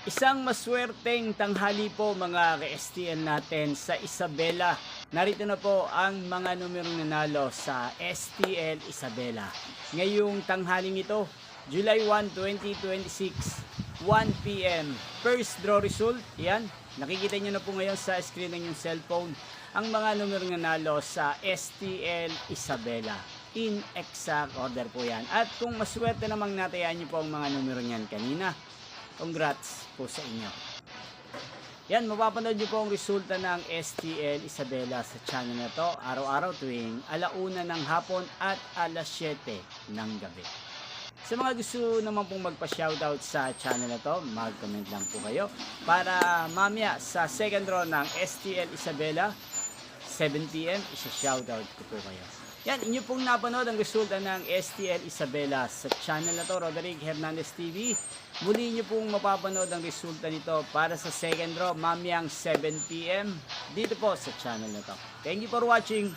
Isang maswerteng tanghali po mga ka-STL natin sa Isabela. Narito na po ang mga numerong nanalo sa STL Isabela. Ngayong tanghaling ito, July 1, 2026, 1 p.m. First draw result, yan. Nakikita nyo na po ngayon sa screen ng inyong cellphone ang mga numerong nanalo sa STL Isabela. In exact order po yan. At kung maswerte namang natayaan nyo po ang mga numero niyan kanina, congrats po sa inyo. Yan, mapapanood nyo po ang resulta ng STL Isabela sa channel na to araw-araw tuwing 1:00 ng hapon at 7:00 ng gabi. Sa mga gusto naman pong magpa-shoutout sa channel na to, mag-comment lang po kayo para mamaya sa second draw ng STL Isabela 7 p.m. isa-shoutout ko po kayo. Yan, inyo pong napanood ang resulta ng STL Isabela sa channel na to, Roderick Hernandez TV. Muli nyo pong mapapanood ang resulta nito para sa second draw mamayang 7 p.m. dito po sa channel na to. Thank you for watching.